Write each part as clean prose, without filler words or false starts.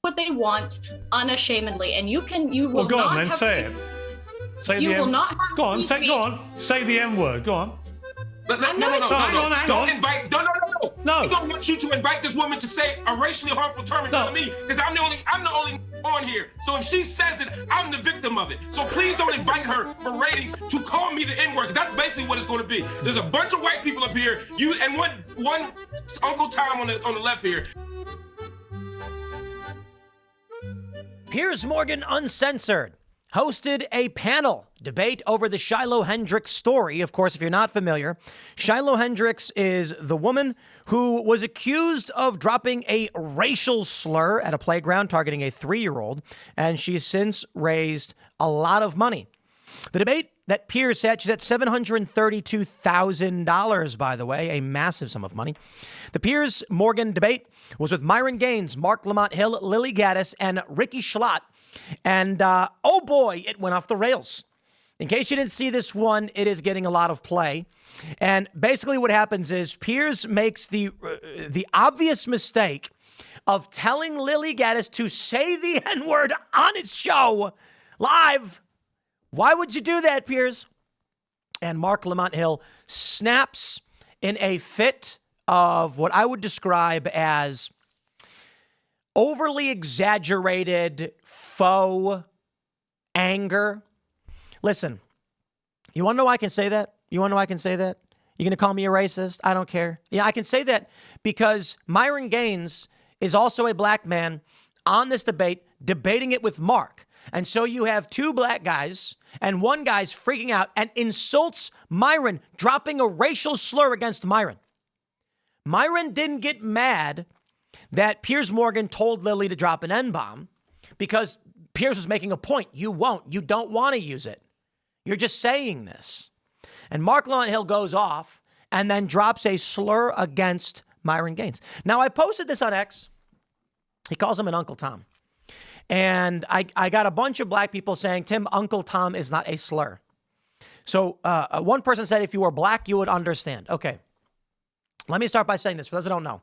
what they want unashamedly, and you will Well, go not on then, have say free- it. Say you the will M. not have Go on, free say. speech. Go on. Say the M word. Go on. No. Hang on. Invite. No. No. I don't want you to invite this woman to say a racially harmful term in front of me, because I'm the only on here. So if she says it, I'm the victim of it. So please don't invite her for ratings to call me the N-word, because that's basically what it's going to be. There's a bunch of white people up here, you and one Uncle Tom on the left here. Piers Morgan Uncensored hosted a panel debate over the Shiloh Hendricks story. Of course, if you're not familiar, Shiloh Hendricks is the woman who was accused of dropping a racial slur at a playground targeting a 3-year-old, and she's since raised a lot of money. The debate that Piers had, she's at $732,000, by the way, a massive sum of money. The Piers Morgan debate was with Myron Gaines, Mark Lamont Hill, Lily Gaddis, and Ricky Schlott. And oh boy, it went off the rails. In case you didn't see this one, it is getting a lot of play. And basically what happens is Piers makes the obvious mistake of telling Lily Gaddis to say the N-word on his show live. Why would you do that, Piers? And Mark Lamont Hill snaps in a fit of what I would describe as overly exaggerated faux anger. Listen, you want to know why I can say that? You want to know why I can say that? You're going to call me a racist? I don't care. Yeah, I can say that because Myron Gaines is also a black man on this debate, debating it with Mark. And so you have two black guys and one guy's freaking out and insults Myron, dropping a racial slur against Myron. Myron didn't get mad that Piers Morgan told Lily to drop an N-bomb because Piers was making a point. You won't. You don't want to use it. You're just saying this. And Mark Lamont Hill goes off and then drops a slur against Myron Gaines. Now, I posted this on X. He calls him an Uncle Tom. And I got a bunch of black people saying, Tim, Uncle Tom is not a slur. So one person said, if you were black, you would understand. Okay. Let me start by saying this for those who don't know.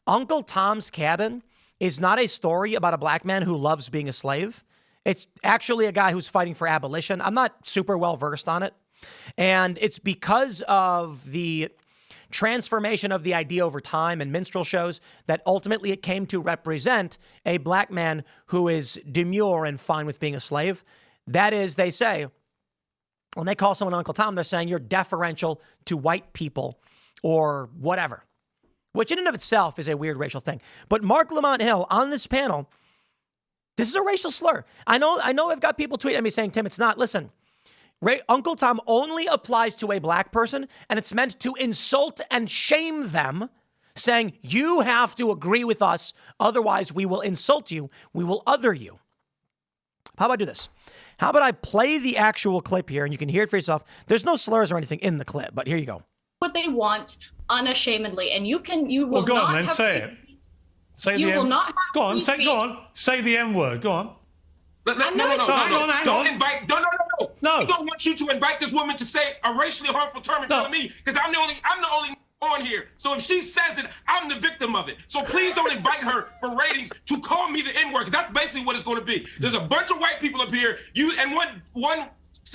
Uncle Tom's Cabin is not a story about a black man who loves being a slave. It's actually a guy who's fighting for abolition. I'm not super well versed on it. And it's because of the transformation of the idea over time and minstrel shows that ultimately it came to represent a black man who is demure and fine with being a slave. That is, they say, when they call someone Uncle Tom, they're saying you're deferential to white people or whatever, which in and of itself is a weird racial thing. But Mark Lamont Hill on this panel, this is a racial slur. I know I've got people tweeting at me saying, Tim, it's not. Listen, Uncle Tom only applies to a black person, and it's meant to insult and shame them, saying you have to agree with us, otherwise we will insult you, we will other you. How about I do this? How about I play the actual clip here, and you can hear it for yourself. There's no slurs or anything in the clip, but here you go. What they want unashamedly, and you will Well, go not on then, have say free- it. Say You the will M. not have Go on, free say. speech. Go on, say the M word. Go on. No. Hang on. Don't invite. No. No. I don't want you to invite this woman to say a racially harmful term in front of me, because I'm the only on here. So if she says it, I'm the victim of it. So please don't invite her for ratings to call me the N-word, because that's basically what it's going to be. There's a bunch of white people up here, you and one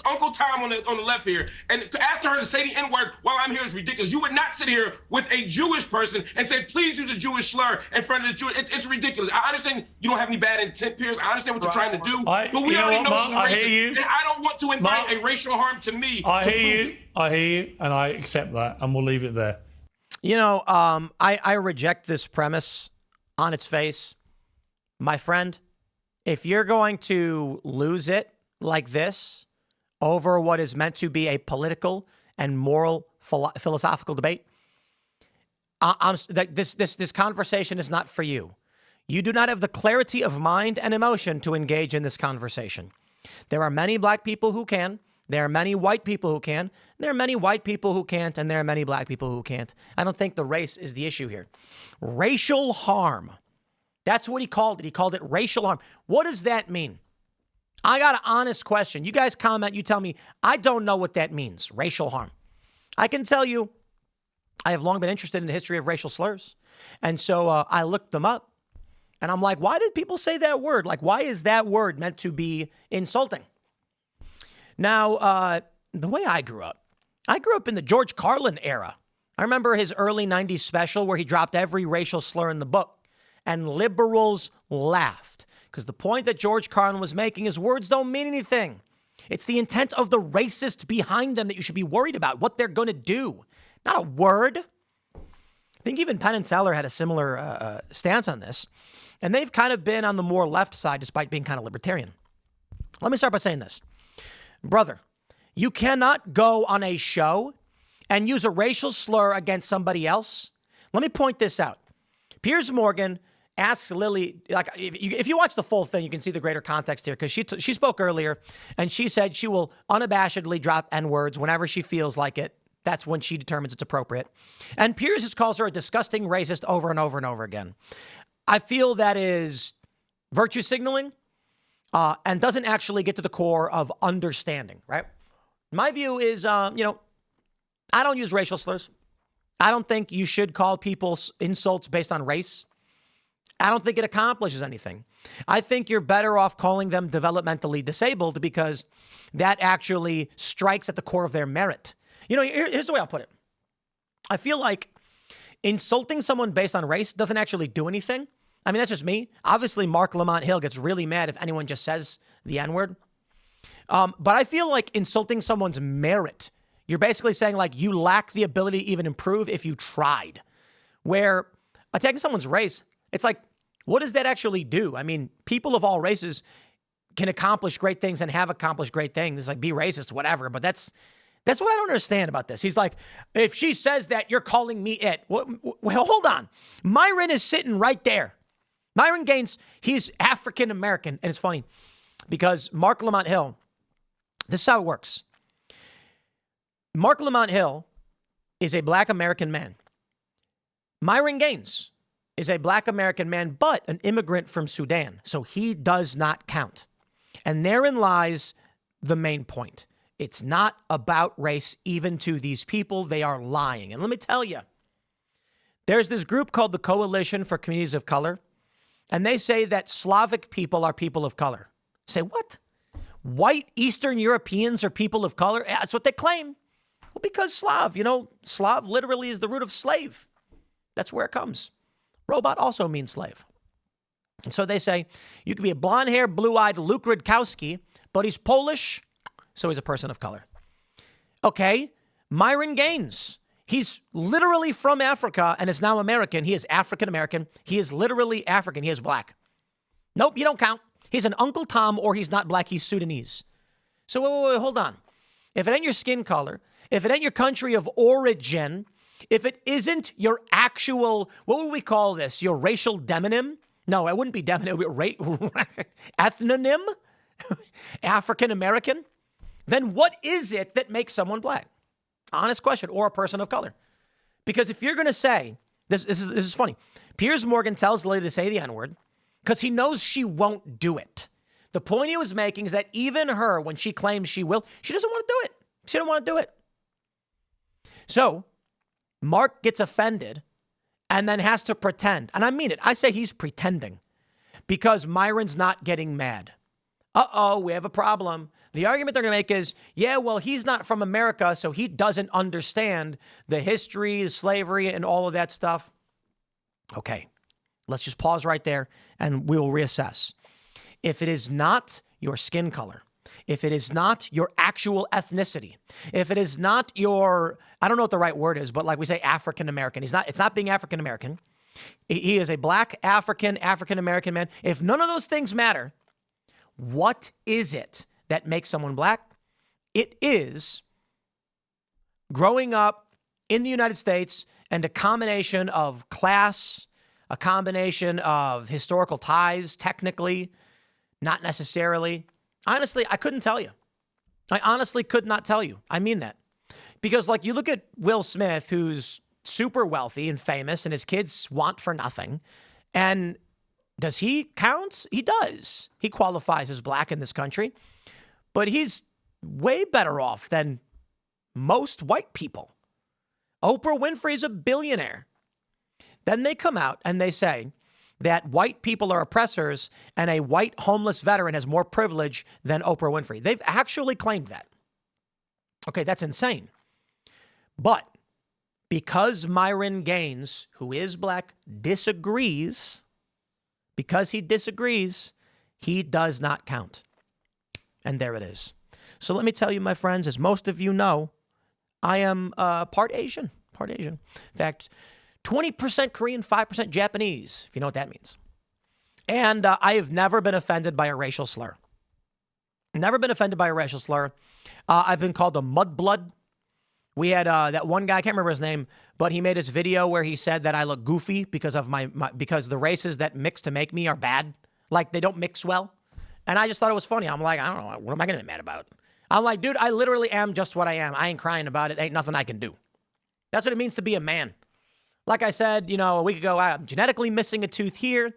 Uncle Tom on the left here, and asking her to say the N-word while I'm here is ridiculous. You would not sit here with a Jewish person and say, please use a Jewish slur in front of this Jewish. It's ridiculous. I understand you don't have any bad intent, Piers. I understand what you're trying to do, but we already know she's racist, and I don't want to invite a racial harm to me. I hear you, and I accept that, and we'll leave it there. You know, I reject this premise on its face. My friend, if you're going to lose it like this over what is meant to be a political and moral philosophical debate, this conversation is not for you. You do not have the clarity of mind and emotion to engage in this conversation. There are many black people who can. There are many white people who can. There are many white people who can't, and there are many black people who can't. I don't think the race is the issue here. Racial harm. That's what he called it. He called it racial harm. What does that mean? I got an honest question. You guys comment, you tell me. I don't know what that means, racial harm. I can tell you, I have long been interested in the history of racial slurs. And so I looked them up. And I'm like, why did people say that word? Like, why is that word meant to be insulting? Now, the way I grew up in the George Carlin era. I remember his early 90s special where he dropped every racial slur in the book, and liberals laughed because the point that George Carlin was making is words don't mean anything. It's the intent of the racist behind them that you should be worried about, what they're going to do, not a word. I think even Penn and Teller had a similar stance on this, and they've kind of been on the more left side despite being kind of libertarian. Let me start by saying this. Brother, you cannot go on a show and use a racial slur against somebody else. Let me point this out. Piers Morgan asks Lily, like, if you watch the full thing, you can see the greater context here, because she spoke earlier, and she said she will unabashedly drop N-words whenever she feels like it. That's when she determines it's appropriate. And Piers just calls her a disgusting racist over and over and over again. I feel that is virtue signaling and doesn't actually get to the core of understanding, right? My view is, I don't use racial slurs. I don't think you should call people insults based on race. I don't think it accomplishes anything. I think you're better off calling them developmentally disabled because that actually strikes at the core of their merit. Here's the way I'll put it. I feel like insulting someone based on race doesn't actually do anything. I mean, that's just me. Obviously, Mark Lamont Hill gets really mad if anyone just says the N-word. But I feel like insulting someone's merit, you're basically saying like you lack the ability to even improve if you tried. Where attacking someone's race, it's like, what does that actually do? I mean, people of all races can accomplish great things and have accomplished great things. It's like, be racist, whatever. But that's what I don't understand about this. He's like, if she says that, you're calling me it. Well, hold on. Myron is sitting right there. Myron Gaines, he's African-American. And it's funny because Mark Lamont Hill, this is how it works. Mark Lamont Hill is a black American man. Myron Gaines is a black American man, but an immigrant from Sudan. So he does not count. And therein lies the main point. It's not about race, even to these people. They are lying. And let me tell you, there's this group called the Coalition for Communities of Color, and they say that Slavic people are people of color. Say, what? White Eastern Europeans are people of color? That's what they claim. Well, because Slav, Slav literally is the root of slave. That's where it comes. Robot also means slave. And so they say, you could be a blonde-haired, blue-eyed Luke Rudkowski, but he's Polish, so he's a person of color. Okay, Myron Gaines. He's literally from Africa and is now American. He is African-American. He is literally African. He is black. Nope, you don't count. He's an Uncle Tom, or he's not black. He's Sudanese. So wait, hold on. If it ain't your skin color, if it ain't your country of origin, if it isn't your actual, what would we call this? Your racial demonym? No, it wouldn't be demonym. It would be ethnonym? African-American? Then what is it that makes someone black? Honest question. Or a person of color. Because if you're going to say, this is funny. Piers Morgan tells Lily to say the N-word because he knows she won't do it. The point he was making is that even her, when she claims she will, she doesn't want to do it. She don't want to do it. So Mark gets offended and then has to pretend. And I mean it. I say he's pretending because Myron's not getting mad. Uh-oh, we have a problem. The argument they're going to make is, yeah, well, he's not from America, so he doesn't understand the history, slavery, and all of that stuff. Okay, let's just pause right there and we'll reassess. If it is not your skin color, if it is not your actual ethnicity, if it is not your, I don't know what the right word is, but like we say African-American, it's not being African-American. He is a black African-American man. If none of those things matter, what is it that makes someone black? It is growing up in the United States and a combination of class, a combination of historical ties, technically, not necessarily. Honestly, I couldn't tell you. I honestly could not tell you. I mean that. Because like you look at Will Smith, who's super wealthy and famous and his kids want for nothing. And does he count? He does. He qualifies as black in this country. But he's way better off than most white people. Oprah Winfrey's a billionaire. Then they come out and they say, that white people are oppressors and a white homeless veteran has more privilege than Oprah Winfrey. They've actually claimed that. Okay, that's insane. But because Myron Gaines, who is black, disagrees, because he disagrees, he does not count. And there it is. So let me tell you, my friends, as most of you know, I am part Asian. In fact, 20% Korean, 5% Japanese, if you know what that means. And I have never been offended by a racial slur. Never been offended by a racial slur. I've been called a mudblood. We had that one guy, I can't remember his name, but he made this video where he said that I look goofy because of because the races that mix to make me are bad. Like they don't mix well. And I just thought it was funny. I'm like, I don't know. What am I going to be mad about? I'm like, dude, I literally am just what I am. I ain't crying about it. Ain't nothing I can do. That's what it means to be a man. Like I said, a week ago, I'm genetically missing a tooth here,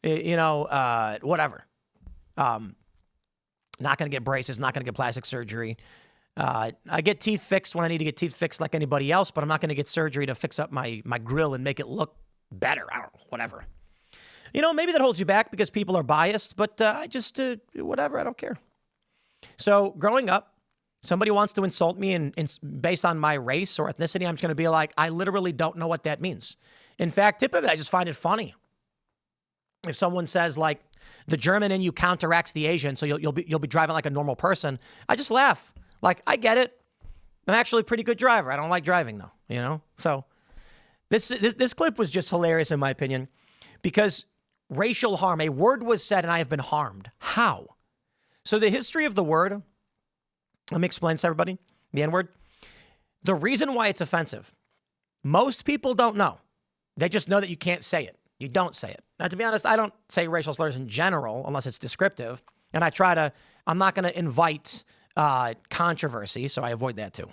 whatever. Not going to get braces, not going to get plastic surgery. I get teeth fixed when I need to get teeth fixed like anybody else, but I'm not going to get surgery to fix up my grill and make it look better. I don't know, whatever. Maybe that holds you back because people are biased, but I just, whatever, I don't care. So growing up, somebody wants to insult me and based on my race or ethnicity, I'm just going to be like, I literally don't know what that means. In fact, typically I just find it funny. If someone says like the German in you counteracts the Asian, so you'll be driving like a normal person, I just laugh. Like, I get it. I'm actually a pretty good driver. I don't like driving though, So this clip was just hilarious in my opinion because racial harm, a word was said and I have been harmed. How? So the history of the word, let me explain to everybody, the N-word. The reason why it's offensive, most people don't know. They just know that you can't say it. You don't say it. Now, to be honest, I don't say racial slurs in general unless it's descriptive. And I'm not going to invite controversy, so I avoid that too.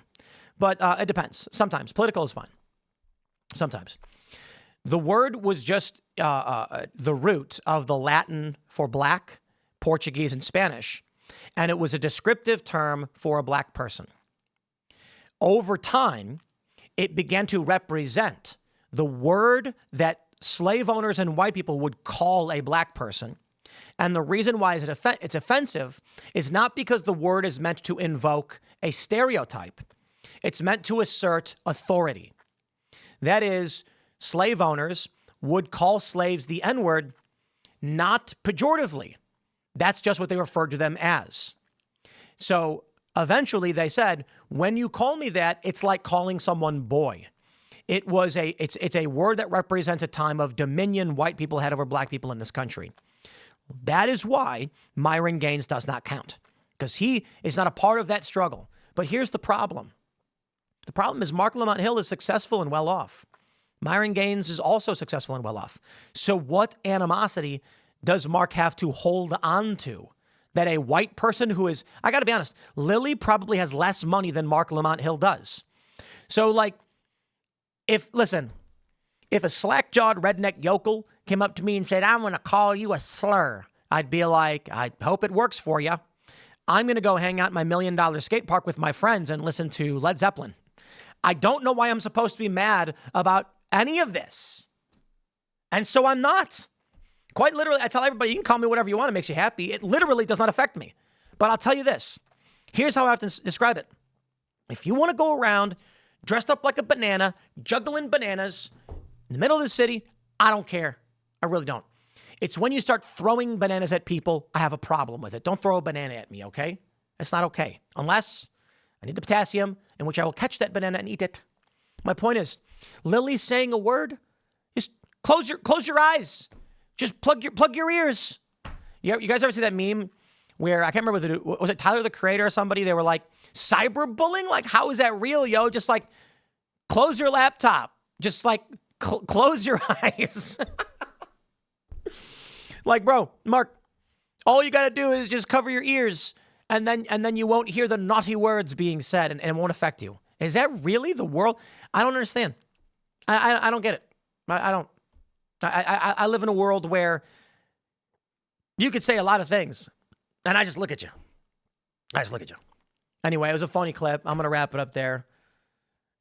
But it depends. Sometimes. Political is fine. Sometimes. The word was just the root of the Latin for black, Portuguese, and Spanish. And it was a descriptive term for a black person. Over time, it began to represent the word that slave owners and white people would call a black person. And the reason why it's offensive is not because the word is meant to invoke a stereotype. It's meant to assert authority. That is, slave owners would call slaves the N-word, not pejoratively. That's just what they referred to them as. So eventually they said, when you call me that, it's like calling someone boy. It's a word that represents a time of dominion white people had over black people in this country. That is why Myron Gaines does not count, because he is not a part of that struggle. But here's the problem. The problem is Mark Lamont Hill is successful and well off. Myron Gaines is also successful and well off. So what animosity does Mark have to hold on to that a white person who is, I got to be honest, Lily probably has less money than Mark Lamont Hill does. So like, if a slack-jawed redneck yokel came up to me and said, I'm going to call you a slur, I'd be like, I hope it works for you. I'm going to go hang out in my $1 million skate park with my friends and listen to Led Zeppelin. I don't know why I'm supposed to be mad about any of this. And so I'm not. Quite literally, I tell everybody, you can call me whatever you want. It makes you happy. It literally does not affect me. But I'll tell you this. Here's how I often describe it. If you want to go around dressed up like a banana, juggling bananas in the middle of the city, I don't care. I really don't. It's when you start throwing bananas at people, I have a problem with it. Don't throw a banana at me, okay? That's not okay. Unless I need the potassium, in which I will catch that banana and eat it. My point is, Lily's saying a word, just close your eyes. Just plug your ears. You guys ever see that meme where, I can't remember, was it Tyler, the Creator or somebody? They were like, cyberbullying? Like, how is that real, yo? Just like, close your laptop. Just like, close your eyes. Like, bro, Mark, all you got to do is just cover your ears and then you won't hear the naughty words being said and it won't affect you. Is that really the world? I don't understand. I don't get it. I don't. I live in a world where you could say a lot of things and I just look at you. Anyway, it was a funny clip. I'm going to wrap it up there.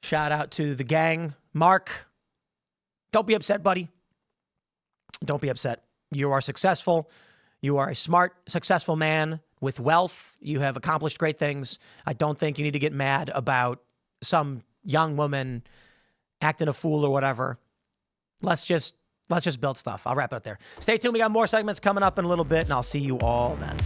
Shout out to the gang. Mark, don't be upset, buddy. Don't be upset. You are successful. You are a smart, successful man with wealth. You have accomplished great things. I don't think you need to get mad about some young woman acting a fool or whatever. Let's just build stuff. I'll wrap it up there. Stay tuned. We got more segments coming up in a little bit, and I'll see you all then.